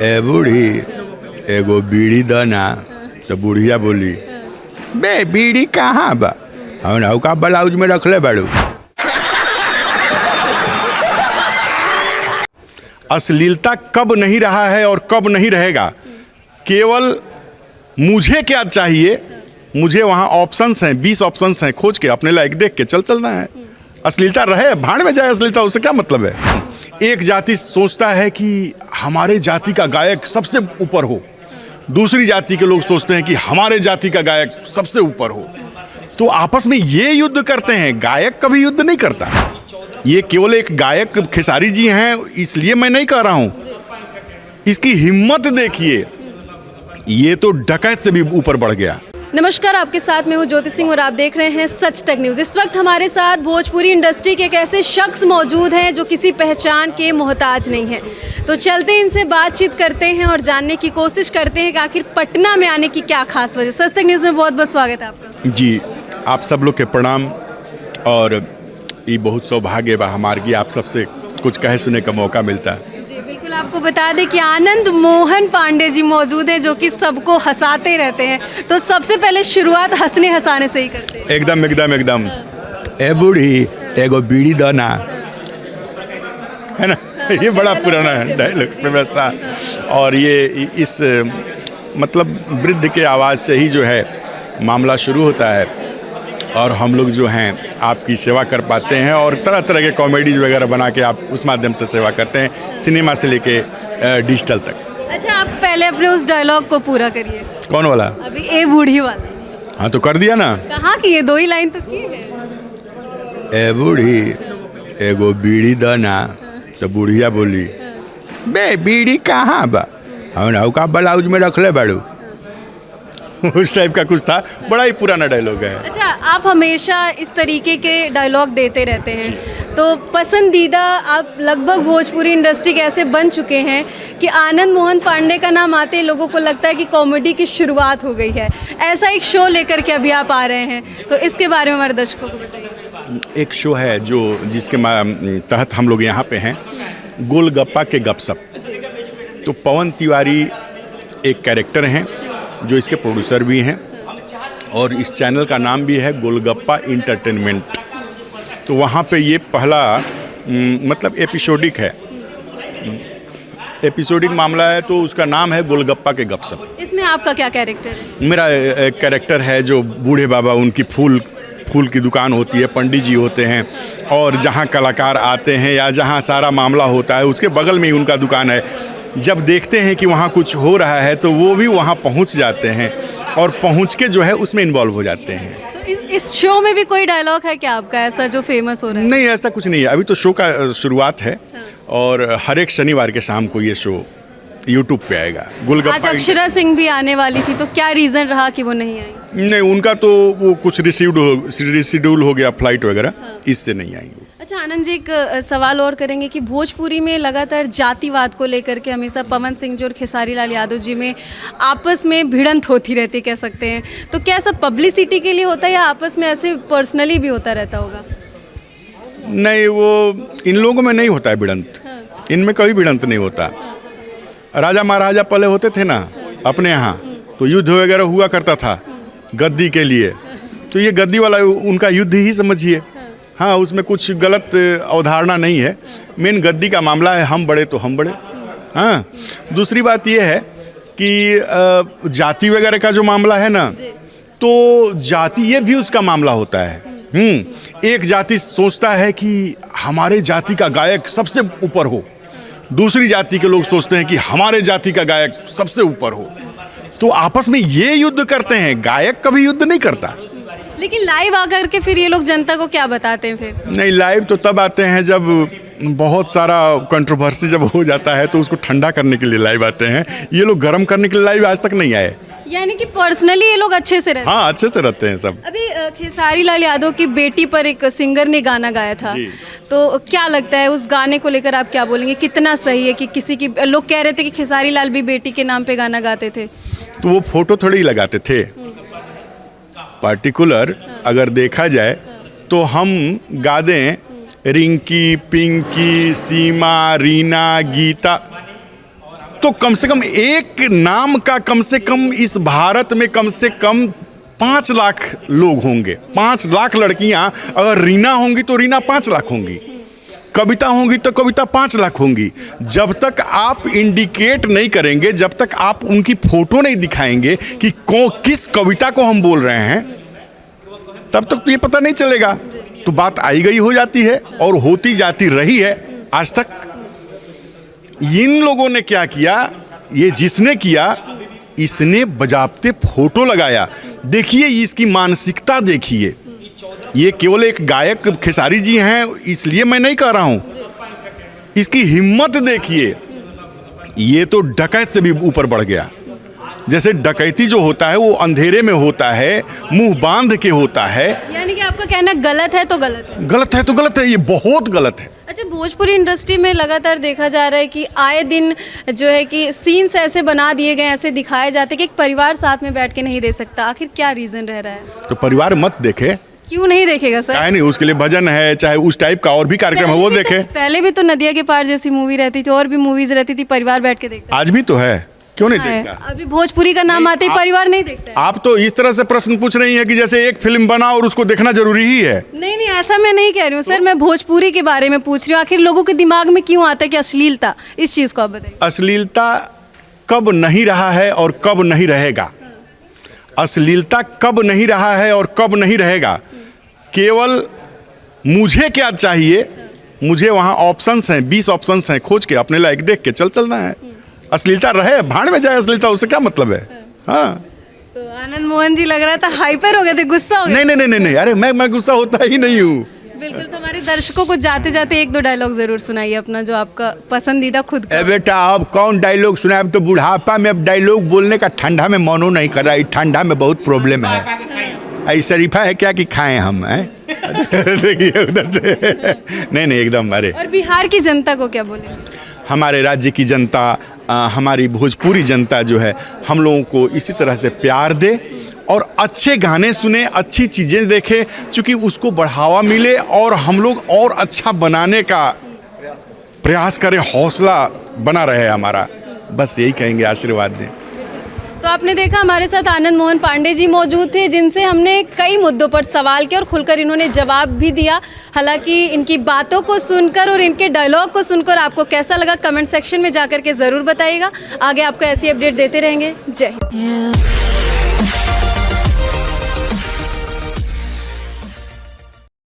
ए बूढ़ी एगो बीड़ी द ना। तो बुढ़िया बोली, बे बीड़ी कहाँ बा? हम का ब्लाउज में रख ले बाड़ू। अश्लीलता कब नहीं रहा है और कब नहीं रहेगा, केवल मुझे क्या चाहिए, मुझे वहाँ ऑप्शंस हैं, 20 ऑप्शंस हैं, खोज के अपने लायक देख के चलना है। अश्लीलता रहे भाड़ में जाए, अश्लीलता उससे क्या मतलब है। एक जाति सोचता है कि हमारे जाति का गायक सबसे ऊपर हो, दूसरी जाति के लोग सोचते हैं कि हमारे जाति का गायक सबसे ऊपर हो, तो आपस में ये युद्ध करते हैं। गायक कभी युद्ध नहीं करता। ये केवल एक गायक खेसारी जी हैं इसलिए मैं नहीं कह रहा हूं, इसकी हिम्मत देखिए, ये तो डकैत से भी ऊपर बढ़ गया। नमस्कार, आपके साथ मैं हूं ज्योति सिंह और आप देख रहे हैं सच तक न्यूज़। इस वक्त हमारे साथ भोजपुरी इंडस्ट्री के एक ऐसे शख्स मौजूद हैं जो किसी पहचान के मोहताज नहीं हैं। तो चलते हैं, इनसे बातचीत करते हैं और जानने की कोशिश करते हैं कि आखिर पटना में आने की क्या खास वजह। सच तक न्यूज़ में बहुत बहुत स्वागत है आपका। जी, आप सब लोग के प्रणाम। और ये बहुत सौभाग्य बा हमार की आप सबसे कुछ कहे सुने का मौका मिलता है। जी बिल्कुल, आपको बता दें कि आनंद मोहन पांडे जी मौजूद हैं जो कि सबको हंसाते रहते हैं। तो सबसे पहले शुरुआत हंसने हंसाने से ही करते हैं। एकदम एकदम एकदम। ए बूढ़ी एगो बीड़ी द ना, है ना। ये बड़ा पुराना है डायलॉग व्यवस्था। और ये इस मतलब वृद्ध के आवाज़ से ही जो है मामला शुरू होता है और हम लोग जो हैं आपकी सेवा कर पाते हैं और तरह तरह के कॉमेडीज वगैरह बना के आप उस माध्यम से सेवा करते हैं, सिनेमा से लेके डिजिटल तक। अच्छा, आप पहले अपने उस डायलॉग को पूरा करिए। कौन वाला? अभी ए बूढ़ी वाला। हाँ तो कर दिया ना। कहाँ की ये 2 ही लाइन तो की है। ए बूढ़ी एगो बीड़ी द ना। तो बुढ़िया बोली, बे बीड़ी कहाँ बा? हम का ब्लाउज में रख ले बाड़ू। उस टाइप का कुछ था, बड़ा ही पुराना डायलॉग है। अच्छा, आप हमेशा इस तरीके के डायलॉग देते रहते हैं, तो पसंदीदा आप लगभग भोजपुरी इंडस्ट्री के ऐसे बन चुके हैं कि आनंद मोहन पांडे का नाम आते ही लोगों को लगता है कि कॉमेडी की शुरुआत हो गई है। ऐसा एक शो लेकर के अभी आप आ रहे हैं, तो इसके बारे में हमारे दर्शकों को बताइए। एक शो है जो जिसके तहत हम लोग यहाँ पे हैं, गोलगप्पा के गपशप। तो पवन तिवारी एक कैरेक्टर हैं जो इसके प्रोड्यूसर भी हैं और इस चैनल का नाम भी है गोलगप्पा इंटरटेनमेंट। तो वहाँ पे ये पहला मतलब एपिसोडिक है, एपिसोडिक मामला है, तो उसका नाम है गोलगप्पा के गपशप। इसमें आपका क्या कैरेक्टर है? मेरा एक कैरेक्टर है जो बूढ़े बाबा, उनकी फूल की दुकान होती है, पंडित जी होते हैं और जहाँ कलाकार आते हैं या जहाँ सारा मामला होता है उसके बगल में ही उनका दुकान है। जब देखते हैं कि वहाँ कुछ हो रहा है तो वो भी वहाँ पहुँच जाते हैं और पहुँच के जो है उसमें इन्वॉल्व हो जाते हैं। तो इस शो में भी कोई डायलॉग है क्या आपका ऐसा जो फेमस हो रहा है? नहीं, ऐसा कुछ नहीं है, अभी तो शो का शुरुआत है। और हर एक शनिवार के शाम को ये शो यूट्यूब पे आएगा। आज अक्षरा सिंह भी आने वाली थी, तो क्या रीज़न रहा कि वो नहीं आई? नहीं, उनका तो वो कुछ रिशीड्यूल हो गया फ्लाइट वगैरह, इससे नहीं आई। अच्छा आनंद जी, एक सवाल और करेंगे कि भोजपुरी में लगातार जातिवाद को लेकर के हमेशा पवन सिंह जी और खेसारी लाल यादव जी में आपस में भिड़ंत होती रहती, कह सकते हैं। तो क्या सब पब्लिसिटी के लिए होता है या आपस में ऐसे पर्सनली भी होता रहता होगा? नहीं, वो इन लोगों में नहीं होता है भिड़ंत। इनमें कभी भिड़ंत नहीं होता। राजा महाराजा पहले होते थे ना अपने यहाँ, तो युद्ध वगैरह हुआ करता था गद्दी के लिए, तो ये गद्दी वाला उनका युद्ध ही समझिए। हाँ, उसमें कुछ गलत अवधारणा नहीं है। मेन गद्दी का मामला है, हम बड़े तो हम बड़े। हाँ, दूसरी बात यह है कि जाति वगैरह का जो मामला है ना, तो जाति ये भी उसका मामला होता है। एक जाति सोचता है कि हमारे जाति का गायक सबसे ऊपर हो, दूसरी जाति के लोग सोचते हैं कि हमारे जाति का गायक सबसे ऊपर हो, तो आपस में ये युद्ध करते हैं। गायक कभी युद्ध नहीं करता। लेकिन लाइव आकर के फिर ये लोग जनता को क्या बताते हैं फिर? नहीं, लाइव तो तब आते हैं जब बहुत सारा कंट्रोवर्सी जब हो जाता है, तो उसको ठंडा करने के लिए लाइव आते हैं। ये लोग गर्म करने के लिए लाइव आज तक नहीं आए। यानी कि पर्सनली ये लोग अच्छे से रहते हैं? हाँ, अच्छे से रहते हैं सब। अभी खेसारी लाल यादव की बेटी पर एक सिंगर ने गाना गाया था, तो क्या लगता है उस गाने को लेकर आप क्या बोलेंगे? कितना सही है कि किसी की, लोग कह रहे थे कि खेसारी लाल भी बेटी के नाम पे गाना गाते थे, तो वो फोटो थोड़ी लगाते थे पार्टिकुलर। अगर देखा जाए तो हम गा दें रिंकी, पिंकी, सीमा, रीना, गीता, तो कम से कम एक नाम का कम से कम इस भारत में कम से कम 5 लाख लोग होंगे। 5 लाख लड़कियां अगर रीना होंगी तो रीना 5 लाख होंगी, कविता होंगी तो कविता 5 लाख होंगी। जब तक आप इंडिकेट नहीं करेंगे, जब तक आप उनकी फोटो नहीं दिखाएंगे कि किस कविता को हम बोल रहे हैं, तब तक तो ये पता नहीं चलेगा। तो बात आई गई हो जाती है और होती जाती रही है आज तक। इन लोगों ने क्या किया, ये जिसने किया, इसने बजाबते फोटो लगाया। देखिए इसकी मानसिकता देखिए। ये केवल एक गायक खेसारी जी हैं इसलिए मैं नहीं कह रहा हूं, इसकी हिम्मत देखिए। ये तो डकैत से भी ऊपर बढ़ गया। जैसे डकैती जो होता है वो अंधेरे में होता है, मुंह बांध के होता है। यानी कि आपका कहना गलत है तो गलत है, गलत है तो गलत है, ये बहुत गलत है। अच्छा, भोजपुरी इंडस्ट्री में लगातार देखा जा रहा है कि आए दिन जो है कि सीन्स ऐसे बना दिए गए, ऐसे दिखाए जाते हैं कि एक परिवार साथ में बैठ के नहीं देख सकता। आखिर क्या रीज़न रह रहा है? तो परिवार मत देखे, क्यों नहीं देखेगा सर? काहे नहीं, उसके लिए भजन है, चाहे उस टाइप का और भी कार्यक्रम है वो देखे। पहले भी तो नदिया के पार जैसी मूवी रहती थी और भी मूवीज रहती थी, परिवार बैठ के देखता आज भी तो है, क्यों नहीं देखता? अभी भोजपुरी का नाम आते ही परिवार नहीं देखता है। आप तो इस तरह से प्रश्न पूछ रही हैं कि जैसे एक फिल्म बना और उसको देखना जरूरी ही है। नहीं नहीं, ऐसा मैं नहीं कह रही हूँ सर, मैं भोजपुरी के बारे में पूछ रही हूँ। आखिर लोगों के दिमाग में क्यों आता है कि अश्लीलता, इस चीज़ को आप बताइए। अश्लीलता कब नहीं रहा है और कब नहीं रहेगा? अश्लीलता कब नहीं रहा है और कब नहीं रहेगा? केवल मुझे क्या चाहिए, मुझे वहाँ ऑप्शंस हैं, 20 ऑप्शंस हैं, खोज के अपने लायक देख के चलना है। अश्लीलता रहे, भाड़ में जाए अश्लीलता, उससे क्या मतलब है? हाँ, तो आनंद मोहन जी लग रहा था हाइपर हो गए थे, गुस्सा हो गए। नहीं नहीं नहीं नहीं, अरे मैं गुस्सा होता ही नहीं हूँ। बिल्कुल। तो हमारे दर्शकों को जाते जाते 1-2 डायलॉग जरूर सुनाइए अपना, जो आपका पसंदीदा खुद का। बेटा अब कौन डायलॉग सुना? अब तो बुढ़ापा में अब डायलॉग बोलने का ठंडा में मनो नहीं कर रहा। ठंडा में बहुत प्रॉब्लम है। ऐसा शरीफा है क्या कि खाएं हम हैं? देखिए उधर से नहीं नहीं एकदम। अरे और बिहार की जनता को क्या बोलेंगे? हमारे राज्य की जनता, हमारी भोजपुरी जनता जो है, हम लोगों को इसी तरह से प्यार दे और अच्छे गाने सुने, अच्छी चीज़ें देखें, क्योंकि उसको बढ़ावा मिले और हम लोग और अच्छा बनाने का प्रयास करें, हौसला बना रहे हमारा। बस यही कहेंगे, आशीर्वाद दें। तो आपने देखा हमारे साथ आनंद मोहन पांडे जी मौजूद थे, जिनसे हमने कई मुद्दों पर सवाल किया और खुलकर इन्होंने जवाब भी दिया। हालांकि इनकी बातों को सुनकर और इनके डायलॉग को सुनकर आपको कैसा लगा, कमेंट सेक्शन में जाकर के ज़रूर बताइएगा। आगे आपको ऐसी अपडेट देते रहेंगे। जय हिंद।